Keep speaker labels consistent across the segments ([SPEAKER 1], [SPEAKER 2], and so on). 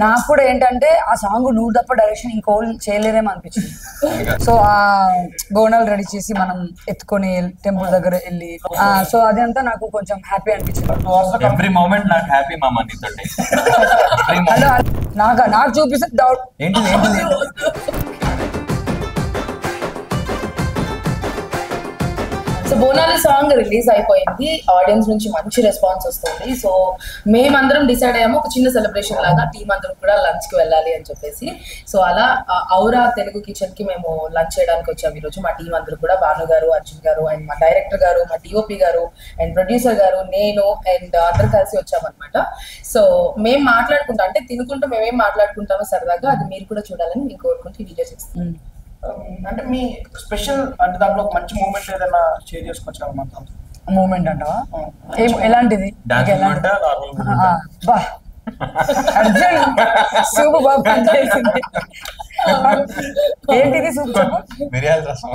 [SPEAKER 1] నాకు కూడా ఏంటంటే ఆ సాంగ్ నువ్వు తప్ప డైరెక్షన్ ఇంకోళ్ళు చేయలేదేమో అనిపించింది. సో ఆ బోనాలు రెడీ చేసి మనం ఎత్తుకొని టెంపుల్ దగ్గర వెళ్ళి సో అదంతా నాకు కొంచెం హ్యాపీ అనిపించింది.
[SPEAKER 2] ఎవ్రీ మూమెంట్ నాకు హ్యాపీ మామ నీతోటి.
[SPEAKER 1] నాకు చూపిస్తే డౌట్
[SPEAKER 2] ఏంటిది
[SPEAKER 3] సో బోనాలి సాంగ్ రిలీజ్ అయిపోయింది, ఆడియన్స్ నుంచి మంచి రెస్పాన్స్ వస్తుంది. సో మేమందరం డిసైడ్ అయ్యాము ఒక చిన్న సెలబ్రేషన్ లాగా టీం అందరం కూడా లంచ్ కి వెళ్ళాలి అని చెప్పేసి. సో అలా ఔరా తెలుగు కిచెన్ కి మేము లంచ్ చేయడానికి వచ్చాము ఈరోజు. మా టీం అందరూ కూడా భాను గారు, అర్జున్ గారు అండ్ మా డైరెక్టర్ గారు, మా డిఓపి గారు అండ్ ప్రొడ్యూసర్ గారు, నేను అండ్ అందరు కలిసి వచ్చామన్నమాట. సో మేము మాట్లాడుకుంటాం అంటే తినుకుంటూ మేమేం మాట్లాడుకుంటామో సరదాగా అది మీరు కూడా చూడాలని మేము కోరుకుంటూ వీడియో చేస్తాం.
[SPEAKER 4] అంటే మీ స్పెషల్ అంటే దాంట్లో ఒక మంచి మూమెంట్ ఏదైనా షేర్ చేసుకోవచ్చు అన్నమాట.
[SPEAKER 1] మూమెంట్ అంటావా? ఎలాంటిది? సూపు బాబు పనిచేసింది. ఏంటిది సూప్ చెప్పు?
[SPEAKER 2] మిరియాల రసం.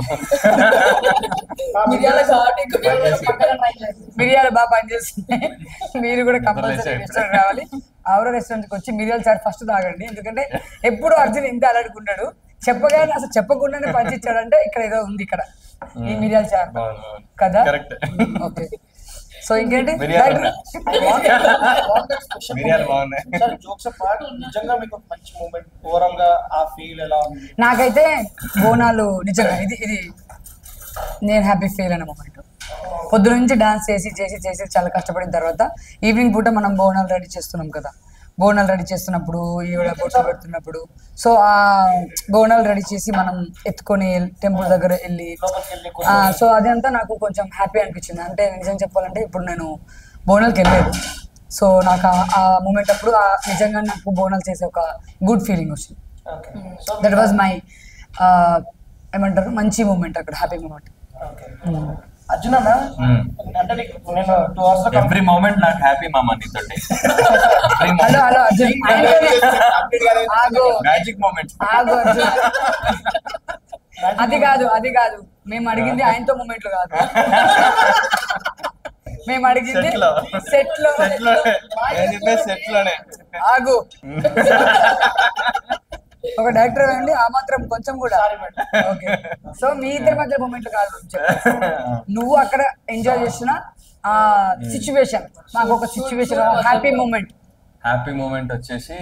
[SPEAKER 1] మిరియాలు బాగా పనిచేస్తుంది. మీరు కూడా కంపల్సరీ రెస్టారెంట్ రావాలి. ఆవరా రెస్టారెంట్కి వచ్చి మిరియాల చారు ఫస్ట్ తాగండి. ఎందుకంటే ఎప్పుడు అర్జున్ ఇంత అలడుకుంటాడు, చెప్పగానే అసలు చెప్పకుండానే పంచిచ్చాడంటే ఇక్కడ ఏదో ఉంది ఇక్కడ ఈ మిరియాల చారు కదా. ఓకే సో ఇంకేంటి నాకైతే బోనాలు నిజంగా ఇది నేను హ్యాపీ ఫీల్ అయిన మూమెంట్. పొద్దు నుంచి డాన్స్ చేసి చేసి చేసి చాలా కష్టపడిన తర్వాత ఈవినింగ్ పూట మనం బోనాలు రెడీ చేస్తున్నాం కదా. బోనాలు రెడీ చేస్తున్నప్పుడు ఈవిడ బొట్లు పెడుతున్నప్పుడు సో ఆ బోనాలు రెడీ చేసి మనం ఎత్తుకొని టెంపుల్ దగ్గర వెళ్ళి సో అదంతా నాకు కొంచెం హ్యాపీ అనిపించింది. అంటే నిజం చెప్పాలంటే ఇప్పుడు నేను బోనాలకి వెళ్ళలేదు. సో నాకు ఆ మూమెంట్ అప్పుడు నిజంగా నాకు బోనాలు చేసే ఒక గుడ్ ఫీలింగ్ వచ్చింది. దట్ వాజ్ మై ఏమంటారు మంచి మూమెంట్ అక్కడ, హ్యాపీ మూమెంట్.
[SPEAKER 4] అర్జున్ అన్న అంటే నేను 2 hours
[SPEAKER 2] ఎవ్రీ మూమెంట్ నాకు హ్యాపీ మామ నీతోటి.
[SPEAKER 1] Hello hello Arjun,
[SPEAKER 2] magic moment.
[SPEAKER 1] అది కాదు మేము అడిగింది ఆయనతో మూమెంట్లు కాదు, మేము అడిగింది సెట్ లోనే. ఆగు, ఒక డైరెక్టర్ అండి ఆ మాత్రం కొంచెం కూడా. ఓకే సో మీ ఇద్దరి మధ్య మూమెంట్లు కాదు, నువ్వు అక్కడ ఎంజాయ్ చేస్తున్న ఆ సిచ్యువేషన్, మాకు ఒక సిచ్యువేషన్ హ్యాపీ మూమెంట్
[SPEAKER 2] వచ్చేసి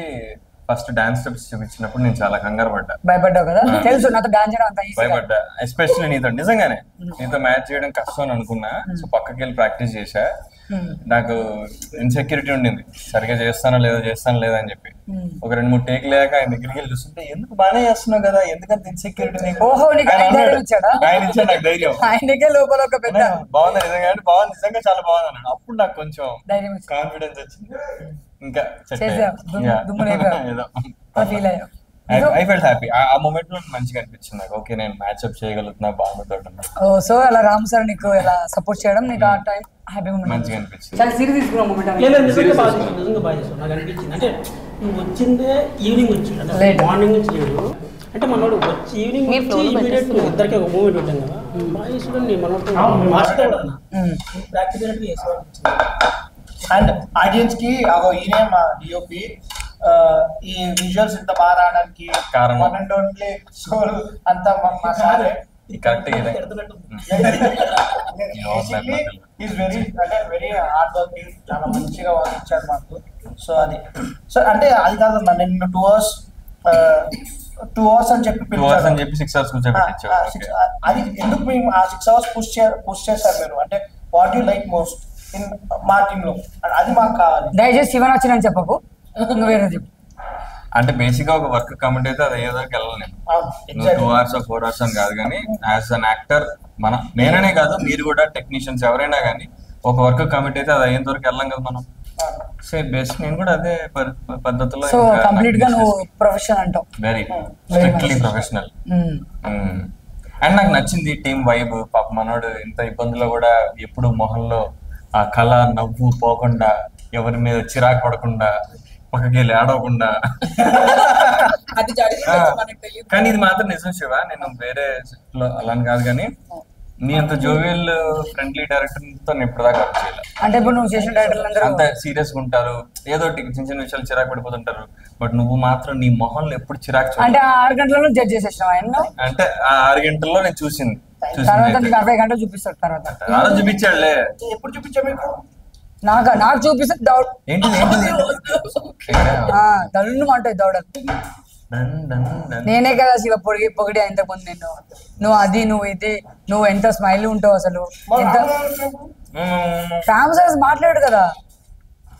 [SPEAKER 2] ఫస్ట్ డాన్స్ స్టెప్స్ చూపించినప్పుడు నేను చాలా కంగారు పడ్డా.
[SPEAKER 1] భయపడ్డావు కదా? తెలుసు నాతో డాన్స్ చేయడం అంత ఈజీ
[SPEAKER 2] భయపడ్డా, ఎస్పెషల్లీ నీతో. నిజంగానే నీతో మ్యాచ్ చేయడం కష్టం అని అనుకున్నా. సో పక్కకి వెళ్ళి ప్రాక్టీస్ చేశా. నాకు ఇన్సెక్యూరిటీ ఉండింది, సరిగా చేస్తానో లేదా అని చెప్పి. ఒక 2-3 టేక్ లేక ఆయన దగ్గరికి వెళ్ళి చూస్తుంటే ఎందుకు బాగానే చేస్తున్నావు కదా, ఎందుకంత ఇన్సెక్యూరిటీ నీకు? ఆయన ఇచ్చాడు నాకు ధైర్యం.
[SPEAKER 1] ఆయనకే లోపల ఒక పెద్ద
[SPEAKER 2] బాగుంది నిజంగా, అంటే బాగుంది నిజంగా చాలా బాగుంది అన్నాడు. అప్పుడు నాకు కొంచెం కాన్ఫిడెన్స్ వచ్చింది. ఇంకా ఐ ఫెల్ట్ హ్యాపీ. ఆ మూమెంట్ లో మంచిగా అనిపించింది నాకు. ఓకే నేను మ్యాచ్ అప్ చేయగలుగుతున్నా బాగుంటుంది.
[SPEAKER 1] సో అలా రామ్ సార్ నీకు ఎలా సపోర్ట్ చేయడం నీకు ఆ టైం హ్యాపీ
[SPEAKER 2] మంచిగా అనిపించింది.
[SPEAKER 1] చాలా సీరియస్ తీసుకున్న మూమెంట్
[SPEAKER 5] నిజంగా బాగా చేస్తాను నాకు అనిపించింది. అంటే నువ్వు వచ్చిందే ఈవినింగ్ వచ్చింది, అంటే మార్నింగ్ నుంచి లేదు. అంటే మనోడు వచ్చి ఈవినింగ్ ఇమీడియట్ ఇద్దరికి ఒక మూమెంట్ ఉంటాం కదా. బాగా చేసి మనోడు మాస్టర్ ప్రాక్టికల్ చేసేవాడు.
[SPEAKER 4] అండ్ ఆడియన్స్ కి ఈయనే మా డిఓపి ఈ విజువల్స్ ఇంత బాగా రావడానికి ఓన్లీ సోల్ అంతా మా సారే. వెరీ హార్డ్ వర్కింగ్, చాలా మంచిగా ఇచ్చాడు మాకు. సో అంటే అది కాదు నేను 2 hours అని చెప్పి
[SPEAKER 2] 6 hours
[SPEAKER 4] అది ఎందుకు మేము ఆ 6 hours పుష్ చేశారు మీరు? అంటే what you like most in మా టీమ్ లో, అది మాకు కావాలి.
[SPEAKER 1] దయచేసి శివన్ వచ్చిందని చెప్పకు, నువ్వు వేరే చెప్పు.
[SPEAKER 2] అంటే బేసిక్ గా ఒక వర్క్ కమిట్ అయితే అది అయ్యేదాకా వెళ్ళాలి నేను. 2 hours 4 hours అని కాదు, కానీ యాజ్ అన్ యాక్టర్ నేననే కాదు మీరు కూడా టెక్నీషియన్స్ ఎవరైనా కానీ ఒక వర్క్ కమిట్ అయితే అది అయ్యేంత వరకు వెళ్ళాం కదా మనం. సో బేసిక్ నేను కూడా అదే పద్ధతిలో.
[SPEAKER 1] సో కంప్లీట్ గా నువ్వు ప్రొఫెషనల్ అంటావు.
[SPEAKER 2] Very strictly professional. అండ్ నాకు నచ్చింది టీమ్ వైబ్. పాప మనోడు ఇంత ఇబ్బందులో కూడా ఎప్పుడు మొహంలో ఆ కళ నవ్వు పోకుండా, ఎవరి మీద చిరాకు పడకుండా, పక్కకి వెళ్ళి ఆడవకుండా. కానీ ఇది మాత్రం నిజం శివ, నేను వేరే లో అలా కాదు, కానీ నీ అంత జోవియల్ ఫ్రెండ్లీ డైరెక్టర్ తో నేను ఇప్పటిదాకా వర్క్ చేయలేదు.
[SPEAKER 1] అంటే ఇప్పుడు నువ్వు చేసిన డైరెక్టర్లు
[SPEAKER 2] అంత సీరియస్ గా ఉంటారు, ఏదో చిన్న చిన్న విషయాలు చిరాకు పడిపోతుంటారు. బట్ నువ్వు మాత్రం నీ మొహంలో ఎప్పుడు చిరాకు చూడలేదు.
[SPEAKER 1] అంటే 6 గంటలలో జడ్జ్ చేసేసాం ఆయన.
[SPEAKER 2] అంటే ఆ 6 గంటల్లో నేను చూసింది
[SPEAKER 1] తర్వాత నీకు 60 గంటలు చూపిస్తాడు. తర్వాత
[SPEAKER 2] అలా చూపించాడులే.
[SPEAKER 4] ఎప్పుడు చూపించా మీకు?
[SPEAKER 1] నాకు చూపిస్తే దౌడ్
[SPEAKER 2] ఏంటిది
[SPEAKER 1] దళ్ళు అంటాయి దౌడలు. నేనే కదా శివ పొగిడి ఇంతకుముందు నిన్ను. నువ్వు అది నువ్వు ఇది నువ్వు ఎంత స్మైల్ ఉంటావు అసలు. ఎంత ఫేమస్ మాట్లాడు కదా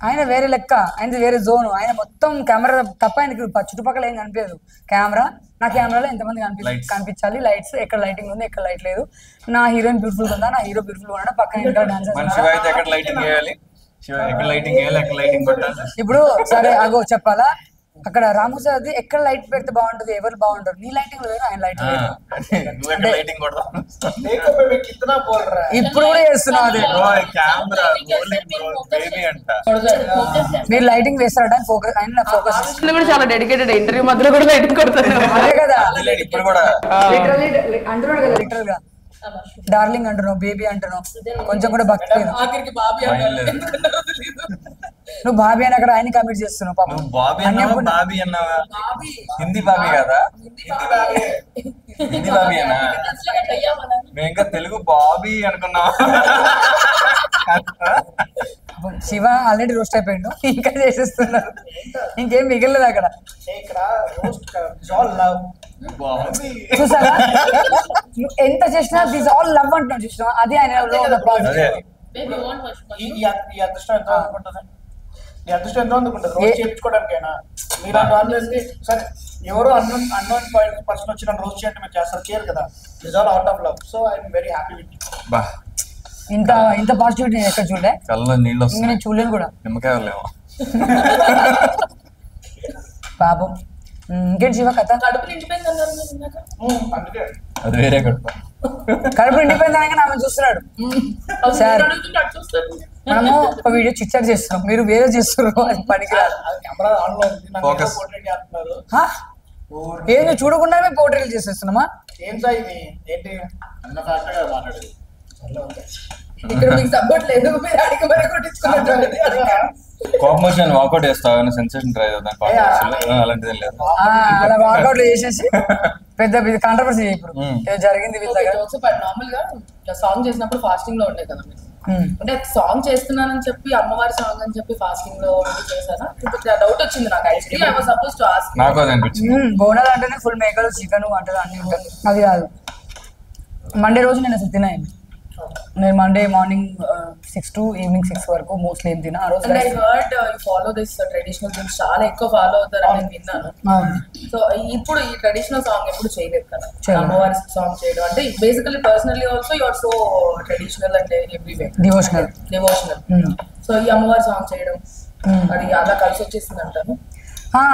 [SPEAKER 1] ఆయన, వేరే లెక్క ఆయనది, వేరే జోన్. ఆయన మొత్తం కెమెరా తప్ప ఆయనకి చుట్టుపక్కల ఏం కనిపించదు. కెమెరా, నా కెమెరాలో ఎంతమంది కనిపించాలి, లైట్స్ ఎక్కడ లైటింగ్ ఉంది ఎక్కడ లైట్ లేదు, నా హీరోయిన్ బ్యూటిఫుల్ ఉందా, నా హీరో బ్యూటిఫుల్ ఉన్నాడా, పక్కన ఇంకా డాన్సర్స్. ఇప్పుడు సరే అగో చెప్పాలా, అక్కడ రాము సార్ అది ఎక్కడ లైట్ పెడితే బాగుంటది, ఎవరు బాగుంటారు, నీ లైటింగ్ లేదు ఆయన లైటింగ్ లేదు. ఇప్పుడు కూడా చేస్తున్నావు అదే. మీరు లైటింగ్ వేస్తారా ఫోకస్, ఆయన ఫోకస్
[SPEAKER 3] కూడా చాలా డెడికేటెడ్. ఇంటర్వ్యూ మధ్యలో కూడా లైటింగ్ కొడతాను.
[SPEAKER 1] అదే కదా
[SPEAKER 2] ఇప్పుడు కూడా
[SPEAKER 1] అంటున్నాడు కదా లిటరల్ గా. డార్లింగ్ అంటున్నావు, బేబీ అంటున్నావు, కొంచెం కూడా భక్తి లేదు. నువ్వు బాబీ అని అక్కడ ఆయన కమిట్ చేస్తున్నావు పాపం.
[SPEAKER 2] బాబీ అన్నావా? హిందీ బాబీ కదా, హిందీ బాబీ అన్నా. మేము ఇంకా తెలుగు బాబీ అనుకున్నాం.
[SPEAKER 1] శివ ఆల్రెడీ రోస్ట్ అయిపోయిండు, ఇంకా చేసేస్తున్నారు, ఇంకేం మిగలలేదు అక్కడ. చూసారా ఎంత చేసినా దిస్ ఆల్ లవ్ అంటున్నాడు, చూసినా అది ఆయన
[SPEAKER 4] అదృష్టం ఎంత అందుకుంటుంది రోజు చేయించుకోవడానికైనా. మీరు సరే ఎవరో అన్నోన్ పర్సన్ వచ్చి నన్ను రోజు చేయండి మీరు చేస్తారు, చేయరు కదా. It's all out of love. So I'm very happy with you.
[SPEAKER 1] ఇంత పాజిటివిటీ నేను ఎక్కడ చూడలే,
[SPEAKER 2] కళ్ళలో నీళ్ళు
[SPEAKER 1] ఇంకా నేను చూడలేను కూడా.
[SPEAKER 2] నిమ్మకాయలేమో
[SPEAKER 1] పాపం. ఇంకేంటి శివ కథ?
[SPEAKER 3] కడుపు నిండిపోయింది అన్నారు
[SPEAKER 4] అందుకే
[SPEAKER 2] అది వేరే కడుపు.
[SPEAKER 1] కడుపు నిండిపోయింది ఆయన ఆమె చూస్తున్నాడు. సార్ మనము ఒక వీడియో చిచ్చర్ చేస్తున్నాం, మీరు వేరే చేస్తున్నారు, అది పనికిరాదు.
[SPEAKER 4] కెమెరా ఆన్ లో ఉంది, నన్ను
[SPEAKER 2] Focus.
[SPEAKER 4] పోర్ట్రేట్ చేస్తున్నారు.
[SPEAKER 1] ఏంది చూడకుండానే పోర్ట్రేట్ చేసేస్తున్నామా?
[SPEAKER 4] ఏం సార్ ఇది ఏంటి అన్న ఫ్యాక్టర్ కదా మాట్లాడేది.
[SPEAKER 3] ఇక్కడ మీకు సపోర్ట్ లేదు, మీరు అడిగి మరి కొట్టించుకున్నారు.
[SPEAKER 2] కోపం వచ్చి నేను వాకౌట్ చేస్తాను, సెన్సేషన్ ట్రై చేద్దాం, అలాంటిది లేదు.
[SPEAKER 1] అలా వాకౌట్ చేసేసి పెద్ద కాంట్రవర్సీ ఇప్పుడు ఏదో జరిగింది వీళ్ళ దగ్గర.
[SPEAKER 3] నార్మల్ గా సాంగ్ చేసినప్పుడు ఫాస్టింగ్ లో ఉండే కదా మీరు. అంటే సాంగ్ చేస్తున్నానని చెప్పి అమ్మవారి సాంగ్ అని చెప్పి ఫాస్టింగ్ లో చేశానా? డౌట్ వచ్చింది నాకు. Actually I was suppose to ask.
[SPEAKER 2] నాకు అది అనిపించింది.
[SPEAKER 1] బోనాలు అంటేనే ఫుల్ మేకలు, చికెన్ అంటారు, అన్ని ఉంటాయి. అది కాదు, మండే రోజు నేను అసలు తినాను. నేను మండే మార్నింగ్ 6 to ఈవినింగ్ 6 వరకు మోస్ట్లీ ఏం తినా. ఆ రోజు
[SPEAKER 3] I heard you follow this traditional things, చాలా ఎక్కువ ఫాలో అవుతారని నేను విన్నాను. సో ఇప్పుడు ఈ ట్రెడిషనల్ సాంగ్ ఎప్పుడు చేయలేదు కదా, అమ్మవారి సాంగ్ చేయడం అంటే basically personally also you are so traditional అంటే ఎవ్రీవే డివోషనల్. సో ఈ అమ్మవారి సాంగ్ చేయడం అది అలా కలిసి వచ్చేసింది అంటాను.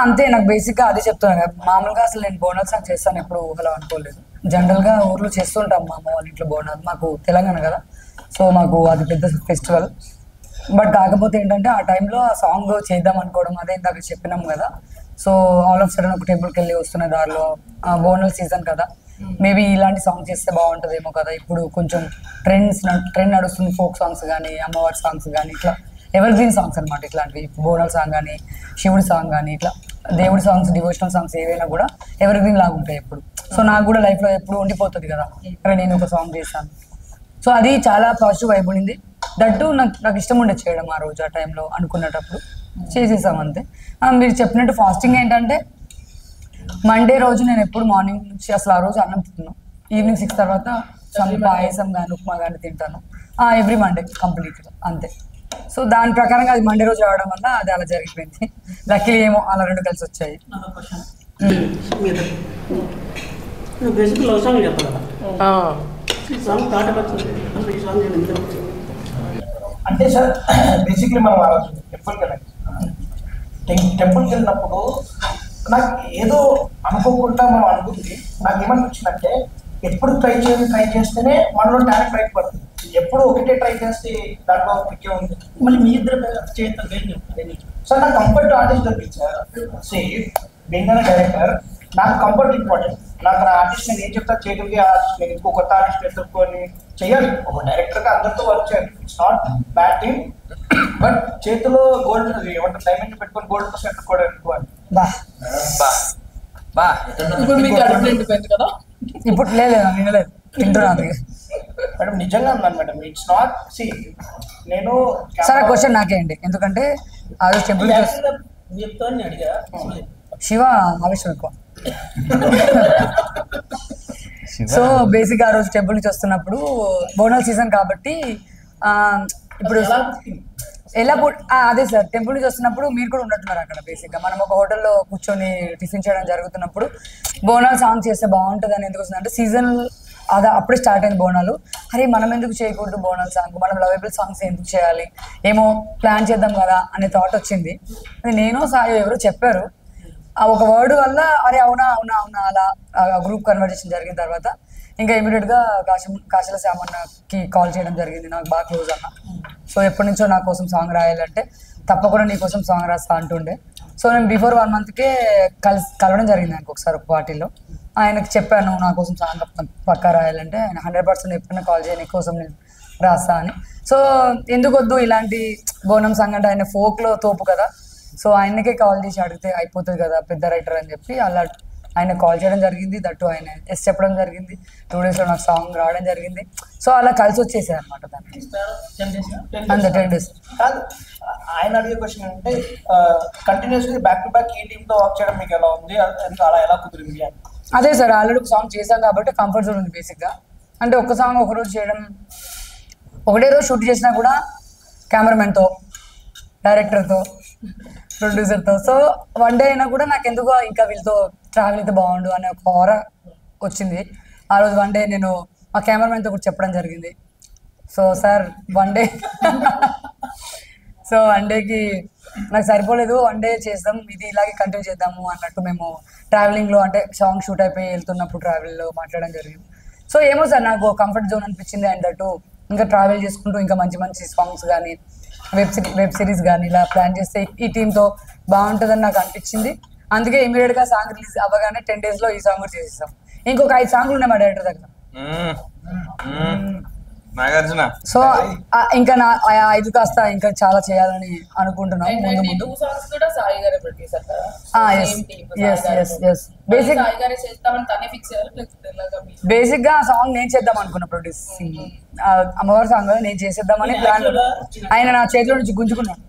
[SPEAKER 1] అంతే, నాకు బేసిక్గా అదే చెప్తున్నాను కదా. మామూలుగా అసలు నేను బోనాలు సాంగ్ చేస్తాను ఎప్పుడు ఊహలో అనుకోలేదు. జనరల్గా ఊర్లో చేస్తుంటాం మా అమ్మ వాళ్ళ ఇంట్లో బోనాలు, మాకు తెలంగాణ కదా, సో మాకు అది పెద్ద ఫెస్టివల్. బట్ కాకపోతే ఏంటంటే ఆ టైంలో ఆ సాంగ్ చేద్దాం అనుకోవడం, అదే ఇందాక చెప్పినాం కదా. సో ఆల్ ఆఫ్ సడన్ ఒక టెంపుల్కి వెళ్ళి వస్తున్న దారిలో బోనల్ సీజన్ కదా, మేబీ ఇలాంటి సాంగ్ చేస్తే బాగుంటుందేమో కదా. ఇప్పుడు కొంచెం ట్రెండ్ నడుస్తుంది, ఫోక్ సాంగ్స్ కానీ అమ్మవారి సాంగ్స్ కానీ ఇట్లా ఎవర్ గ్రీన్ సాంగ్స్ అనమాట. ఇట్లాంటివి బోనాల్ సాంగ్ కానీ శివుడి సాంగ్ కానీ ఇట్లా దేవుడి సాంగ్స్, డివోషనల్ సాంగ్స్ ఏవైనా కూడా ఎవర్ గ్రీన్ లాగా ఉంటాయి ఎప్పుడు. సో నాకు కూడా లైఫ్లో ఎప్పుడు ఉండిపోతుంది కదా, అక్కడ నేను ఒక సాంగ్ చేశాను. సో అది చాలా పాజిటివ్ వైబ్ ఉండింది. దట్టు నాకు ఇష్టం ఉండే చేయడం ఆ రోజు, ఆ టైంలో అనుకునేటప్పుడు చేసేసాం అంతే. మీరు చెప్పినట్టు ఫాస్టింగ్ ఏంటంటే మండే రోజు నేను ఎప్పుడు మార్నింగ్ నుంచి అసలు ఆ రోజు అన్నం తిన్నాను. ఈవినింగ్ 6 తర్వాత పాయసం కానీ ఉప్మా కానీ తింటాను ఎవ్రీ మండే కంప్లీట్గా అంతే. సో దాని ప్రకారంగా అది మండే రోజు రావడం వల్ల అది అలా జరిగిపోయింది. లక్కీ ఏమో అలా రెండు కలిసి వచ్చాయి.
[SPEAKER 5] బేసిక్ లవ్ సాంగ్ చెప్పాలి సాంగ్ థాట్ వచ్చింది ఈ సాంగ్
[SPEAKER 4] అంటే సార్ బేసిక్లీ మనం ఆ రోజు టెంపుల్కి వెళ్ళినప్పుడు నాకు ఏదో అనుకోకుండా మనం అనుకుంది. నాకు ఏమనిపించిందంటే ఎప్పుడు ట్రై చేస్తేనే మనలో టాలెంట్ బయట పడుతుంది. ఎప్పుడు ఒకటే ట్రై చేస్తే దాంట్లో పిక్కే ఉంది. మళ్ళీ మీ ఇద్దరు చేస్తారు సార్. నాకు కంఫర్ట్ ఆర్టిస్ట్ అనిపించారు. సేఫ్ బీయింగ్ అ డైరెక్టర్ నాకు కంఫర్ట్ ఇంపార్టెంట్. నాకు ఆర్టిస్ట్ నేను ఏం చెప్తా చేయగలిగే ఆర్టిస్ట్, నేను ఇంకో కొత్త ఆర్టిస్ట్ ఎత్తుక్కొని చేయాలి. ఒక డైరెక్టర్గా అందరితో వర్క్ చేయాలి. It's not bad thing, but చేతిలో గోల్డ్ ఏమంటారు డైమండ్ పెట్టుకొని గోల్డ్ కోసం ఎత్తుకోవడం ఎక్కువ.
[SPEAKER 1] బా
[SPEAKER 2] బా
[SPEAKER 3] ఇప్పుడు మీకు కడుపు నిండిపోయింది కదా.
[SPEAKER 1] ఇప్పుడు లేదు వినలేదు తింటున్నాను.
[SPEAKER 4] మేడం నిజంగా అన్నాను మేడం, ఇట్స్ నాట్ సి నేను
[SPEAKER 1] సరే క్వశ్చన్ నాకేంటి, ఎందుకంటే ఆ రోజు టెంపుల్
[SPEAKER 5] చెప్తాను అడిగా.
[SPEAKER 1] శివ ఆవేశం ఎక్కువ. సో బేసిక్ ఆ రోజు టెంపుల్ నుంచి వస్తున్నప్పుడు బోనాల్ సీజన్ కాబట్టి ఇప్పుడు ఎలా అదే సార్ టెంపుల్ నుంచి వస్తున్నప్పుడు మీరు కూడా ఉన్నట్టున్నారు అక్కడ. బేసిక్గా మనం ఒక హోటల్లో కూర్చొని టిఫిన్ చేయడం జరుగుతున్నప్పుడు బోనాల్ సాంగ్ చేస్తే బాగుంటుంది అని ఎందుకు వస్తుంది అంటే సీజన్ అదే అప్పుడే స్టార్ట్ అయింది బోనాలు. అరే మనం ఎందుకు చేయకూడదు బోనాల్ సాంగ్, మనం లవబుల్ సాంగ్స్ ఎందుకు చేయాలి, ఏమో ప్లాన్ చేద్దాం కదా అనే థాట్ వచ్చింది. అది నేను సాయి ఎవరో చెప్పారు, ఆ ఒక వర్డ్ వల్ల అరే అవునా అవునా అవునా అలా గ్రూప్ కన్వర్జేషన్ జరిగిన తర్వాత ఇంకా ఇమీడియట్గా కాశీల శ్యామన్నకి కాల్ చేయడం జరిగింది. నాకు బాగా క్లోజ్ అన్న. సో ఎప్పటి నుంచో నా కోసం సాంగ్ రాయాలంటే తప్పకుండా నీ కోసం సాంగ్ రాస్తా అంటుండే. సో నేను బిఫోర్ 1 monthకే కలవడం జరిగింది ఆయనకు ఒకసారి ఒక పార్టీలో. ఆయనకు చెప్పాను నా కోసం సాంగ్ పక్కా రాయాలంటే ఆయన 100% ఎప్పుడైనా కాల్ చేయ నీ కోసం నేను రాస్తా అని. సో ఎందుకు వద్దు ఇలాంటి బోనం సాంగ్ అంటే ఆయన ఫోక్లో తోపు కదా, సో ఆయనకే కాల్ చేసి అడిగితే అయిపోతుంది కదా పెద్ద రైటర్ అని చెప్పి అలా ఆయన కాల్ చేయడం జరిగింది. దట్టు ఆయన ఎస్ చెప్పడం జరిగింది. 2 daysలో నాకు సాంగ్ రావడం జరిగింది. సో అలా కలిసి వచ్చేసాయి అనమాట దానికి. అంతే 10 days.
[SPEAKER 4] కాదు ఆయన అడిగే క్వశ్చన్ అంటే కంటిన్యూస్లీ బ్యాక్ టు బ్యాక్ ఈ టీంతో వర్క్ చేయడం మీకు ఎలా ఉంది, అలా ఎలా కుదిరింది అని.
[SPEAKER 1] అదే సార్ ఆల్రెడీ ఒక సాంగ్ చేశాం కాబట్టి కంఫర్ట్ జోన్ ఉంది బేసిక్గా. అంటే ఒక సాంగ్ ఒకరోజు చేయడం, ఒకటే రోజు షూట్ చేసినా కూడా కెమెరామెన్తో, డైరెక్టర్తో, ప్రొడ్యూసర్తో. సో 1 day అయినా కూడా నాకు ఎందుకో ఇంకా వీళ్ళతో ట్రావెల్ అయితే బాగుండు అనే ఒక ఆరా వచ్చింది. ఆ రోజు 1 day నేను మా కెమెరామెన్తో కూడా చెప్పడం జరిగింది. సో సార్ 1 day సో 1 dayకి నాకు సరిపోలేదు, 1 day చేద్దాం ఇది ఇలాగే కంటిన్యూ చేద్దాము అన్నట్టు మేము ట్రావెలింగ్లో అంటే సాంగ్ షూట్ అయిపోయి వెళ్తున్నప్పుడు ట్రావెల్లో మాట్లాడడం జరిగింది. సో ఏమో సార్ నాకు కంఫర్ట్ జోన్ అనిపించింది. అండ్ దట్టు ఇంకా ట్రావెల్ చేసుకుంటూ ఇంకా మంచి మంచి సాంగ్స్ కానీ వెబ్ సిరీస్ కానీ ఇలా ప్లాన్ చేస్తే ఈ టీంతో బాగుంటుందని నాకు అనిపించింది. అందుకే ఇమీడియట్గా సాంగ్ రిలీజ్ అవ్వగానే 10 daysలో ఈ సాంగ్ కూడా చేసేసాం. ఇంకొక 5 songs ఉన్నాయి మా డైరెక్టర్ దగ్గర.
[SPEAKER 2] నాగార్జున.
[SPEAKER 1] సో ఇంకా నా 5 కాస్త ఇంకా చాలా చేయాలని అనుకుంటున్నాను ముందు ముందు. బేసిక్ గా ఆ సాంగ్ నేను చేద్దాం అనుకున్నా, ప్రొడ్యూసింగ్ అమ్మవారి సాంగ్ నేను చేసేద్దామని ప్లాన్. ఆయన నా చేతిలో నుంచి గుంజుకున్నాను.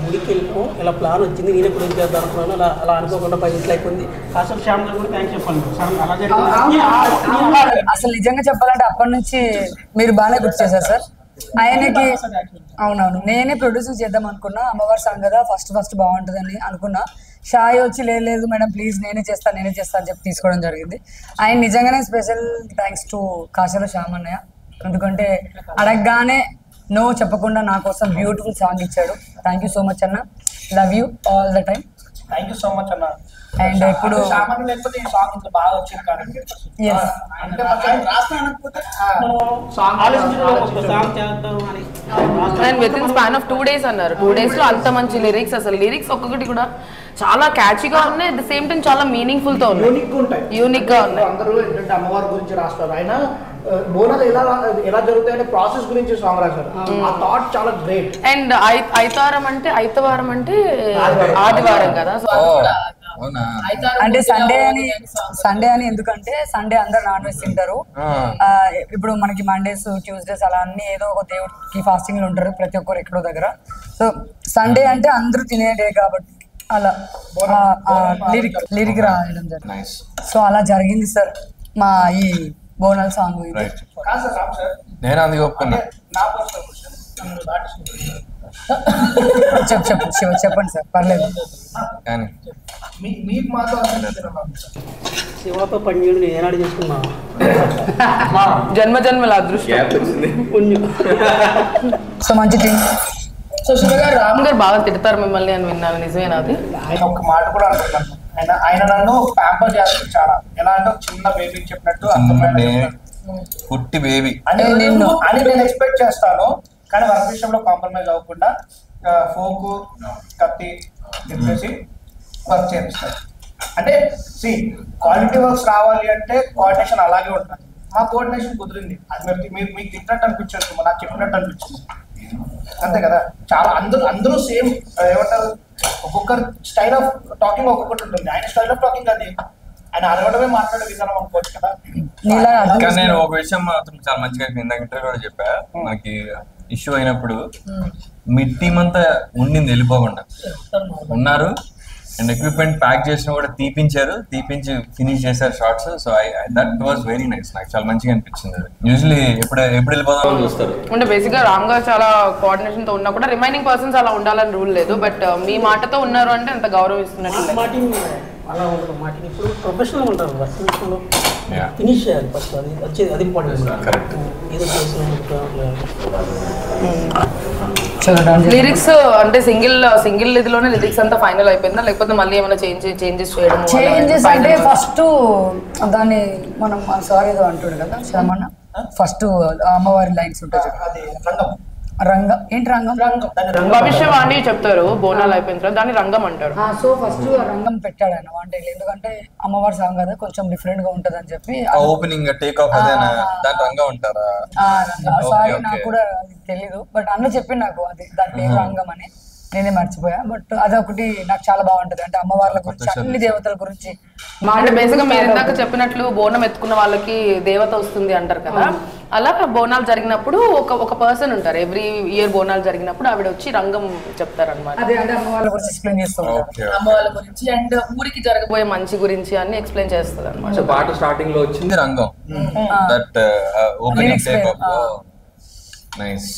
[SPEAKER 5] గుడికి వెళ్ళిపో ఇలా ప్లాన్ వచ్చింది, నేనే గుడికి చేద్దాం అనుకున్నాను. అలా అనుకోకుండా పై ఇట్లా అయిపోయింది. అసలు శ్యామ్ కూడా థ్యాంక్స్ చెప్పాలి. అలా జరిగింది.
[SPEAKER 1] అసలు నిజంగా చెప్పాలంటే అప్పటి నుంచి మీరు బాగానే గుర్తు చేశారు సార్. ఆయనకి అవునవును నేనే ప్రొడ్యూసింగ్ చేద్దాం అనుకున్నా. అమ్మవారి సాంగ్ కదా ఫస్ట్ బాగుంటుందని అనుకున్నా. షాయి వచ్చి లేదు మేడం ప్లీజ్ నేనే చేస్తాను అని చెప్పి తీసుకోవడం జరిగింది. ఆయన నిజంగానే స్పెషల్ థ్యాంక్స్ టు కాశీల శ్యామ్ అన్నయ్య. ఎందుకంటే అడగగానే నో చెప్పకుండా నా కోసం బ్యూటిఫుల్ సాంగ్ ఇచ్చాడు. థ్యాంక్ యూ సో మచ్ అన్న, love you all the time.
[SPEAKER 4] Thank you so much అన్న.
[SPEAKER 1] అండ్ ఇప్పుడు
[SPEAKER 4] సామాన్లు లేకపోతే ఈ సాంగ్ ఇంత బాగా వచ్చింది కాబట్టి అంటే
[SPEAKER 3] and with in span of 2 days అన్నారు. 2 daysలో అంత మంచి లిరిక్స్, అసలు లిరిక్స్ ఒక్కొక్కటి కూడా చాలా క్యాచీగా ఉన్నాయి, అట్ ద సేమ్ టైం చాలా మీనింగ్ఫుల్ తో ఉన్నాయి, యూనిక్ గా ఉన్నాయి.
[SPEAKER 4] అందరూ ఏంటంటే అమ్మవారి గురించి రాస్తారు, ఆయన బోనాలు ఎలా జరుగుతాయనే ప్రాసెస్ గురించి సాంగ్ రాశారు. ఆ థాట్ చాలా గ్రేట్.
[SPEAKER 3] అండ్ ఐతవారం అంటే ఆదివారం కదా, సో
[SPEAKER 1] అంటే సండే అని ఎందుకంటే సండే అందరు నాన్ వెజ్ తింటారు. ఇప్పుడు మనకి మండేస్ ట్యూస్డేస్ అలా అన్ని ఏదో ఒక దేవుడికి ఫాస్టింగ్ ఉంటారు ప్రతి ఒక్కరు ఎక్కడో దగ్గర. సో సండే అంటే అందరూ తినే డే కాబట్టి అలా లిరిక్ రాయడం జరిగింది. సో అలా జరిగింది సార్ మా ఈ బోనాల్ సాంగ్.
[SPEAKER 2] నేను అందుకు ఒప్పుకున్నా.
[SPEAKER 1] చెప్పండి సార్ పర్లేదు.
[SPEAKER 5] శివతో పనిచేయడం నేను ఏనాడు చేసుకున్నా,
[SPEAKER 3] జన్మల అదృష్టం.
[SPEAKER 1] సో మంచి థింగ్.
[SPEAKER 3] సో శివ గారు రామ్ గారు బాగా తిడతారు మిమ్మల్ని అని విన్నాను, నిజమేనా అది?
[SPEAKER 4] ఆయన ఒక మాట కూడా అంటున్నాను, ఆయన నన్ను ప్యాంపర్ చేస్తారు చాలా. ఎలా అంటే చిన్న బేబీకి చెప్పినట్టు
[SPEAKER 2] పుట్టి బేబీ
[SPEAKER 4] అని నేను ఎక్స్పెక్ట్ చేస్తాను. కానీ వర్క్ విషయంలో కాంప్రమైజ్ అవ్వకుండా ఫోకు కత్తి చెప్పేసి వర్క్ చేపిస్తారు. అంటే క్వాలిటీ వర్క్స్ రావాలి అంటే కోఆర్డినేషన్ అలాగే ఉంటుంది. మా కోఆర్డినేషన్ కుదిరింది. అది మీకు తిట్టినట్టు అనిపించచ్చు, నాకు చెప్పినట్టు అనిపించింది, అంతే కదా. చాలా అందరూ సేమ్ ఏమంటారు ఒక్కొక్కరు స్టైల్ ఆఫ్ టాకింగ్ ఒక్కొక్కటి ఉంటుంది. ఆయన స్టైల్ ఆఫ్ టాకింగ్ అది, ఆయన అరవడమే మాట్లాడే విధానం అనుకోవచ్చు కదా.
[SPEAKER 2] కానీ నేను ఒక విషయం మాత్రం చాలా మంచిగా ఇందాక ఇంటర్వ్యూ కూడా చెప్పా, మనకి ఇష్యూ అయినప్పుడు మీ టీం అంతా ఉండింది, వెళ్ళిపోకుండా ఉన్నారు. అండ్ ఎక్విప్మెంట్ ప్యాక్ చేసిన కూడా తీపించి ఫినిష్ చేశారు shorts. So that was very nice. నాకు చాలా మంచిగా అనిపించింది. యూజువల్లీ ఎప్పుడు వెళ్ళిపోదామని చూస్తారు.
[SPEAKER 6] అంటే బేసిక్ గా రామ్ గారు చాలా కోఆర్డినేషన్ తో ఉన్నా కూడా రిమైనింగ్ పర్సన్స్ అలా ఉండాలని రూల్ లేదు. బట్ మీ మాటతో ఉన్నారు అంటే అంత గౌరవిస్తున్నట్టు.
[SPEAKER 5] అలా ఉండదు మాట. ఇప్పుడు ప్రొఫెషనల్ ఉంటారు, వర్క్ విషయంలో ఫినిష్ చేయాలి ఫస్ట్, అది వచ్చేది అది ఇంపార్టెంట్. ఏదో
[SPEAKER 6] లిరిక్స్ అంటే సింగిల్ ఇదిలోనే లిరిక్స్ అంతా ఫైనల్ అయిపోయిందా, లేకపోతే మళ్ళీ ఏమైనా చేంజెస్
[SPEAKER 1] అంటే ఫస్ట్ దాన్ని మనం సారీ ఏదో అంటాడు కదా శ్రమణ, ఫస్ట్ అమ్మవారి లైన్స్ ఉంటాయి. రంగం ఏంటి?
[SPEAKER 6] భవిష్యవాణి చెప్తారు బోనాలు అయిపోయిన తర్వాత దాన్ని రంగం అంటారు.
[SPEAKER 1] సో ఫస్ట్ రంగం పెట్టాడు ఆయన అంటే, ఎందుకంటే అమ్మవారి సాంగ్ కదా కొంచెం డిఫరెంట్ గా ఉంటది అని చెప్పి
[SPEAKER 2] ఓపెనింగ్ టేక్ ఆఫ్ అదేనా దాని రంగం అంటారా?
[SPEAKER 1] సారీ నాకు కూడా తెలీదు, బట్ అన్న చెప్పి నాకు అది దాని పేరు రంగం అని, నేనే మర్చిపోయా. బట్ అదొకటి నాకు చాలా బాగుంటది, అంటే అమ్మవార్ల గురించి అన్ని దేవతల గురించి.
[SPEAKER 6] అంటే బేసిక్ గా మీరు ఇందాక చెప్పినట్లు బోనం ఎత్తుకున్న వాళ్ళకి దేవత వస్తుంది అంటారు కదా, అలా బోనాలు జరిగినప్పుడు ఒక పర్సన్ ఉంటారు. ఎవ్రీ ఇయర్ బోనాలు జరిగినప్పుడు ఆవిడ వచ్చి రంగం చెప్తారు అనమాట.
[SPEAKER 1] అదే అంటే అమ్మవార్ల గురించి ఎక్స్ప్లెయిన్ చేస్తారు,
[SPEAKER 6] అమ్మవాళ్ళ గురించి అండ్ ఊరికి జరగబోయే మంచి గురించి అన్ని ఎక్స్ప్లెయిన్ చేస్తుంది అనమాట.
[SPEAKER 2] పాట స్టార్టింగ్ లో వచ్చింది రంగం, that opening take off. Nice.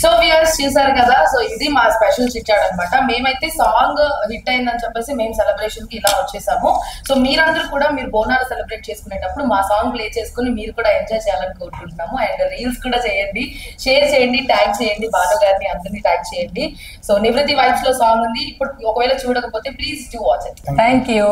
[SPEAKER 3] So viewers చూసారు కదా, సో ఇది మా స్పెషల్ చిట్చాట్ అనమాట. మేమైతే సాంగ్ హిట్ అయిందని చెప్పేసి మేము సెలబ్రేషన్ కి ఇలా వచ్చేసాము. సో మీరందరూ కూడా మీరు బోనాలు సెలబ్రేట్ చేసుకునేటప్పుడు మా సాంగ్ ప్లే చేసుకుని మీరు కూడా ఎంజాయ్ చేయాలని కోరుకుంటున్నాము. అండ్ రీల్స్ కూడా చేయండి, షేర్ చేయండి, ట్యాగ్ చేయండి, భాను గారిని అందరినీ ట్యాగ్ చేయండి. సో నివృత్తి వైబ్స్ లో సాంగ్ ఉంది, ఇప్పుడు ఒకవేళ చూడకపోతే please do watch it.
[SPEAKER 1] Thank you.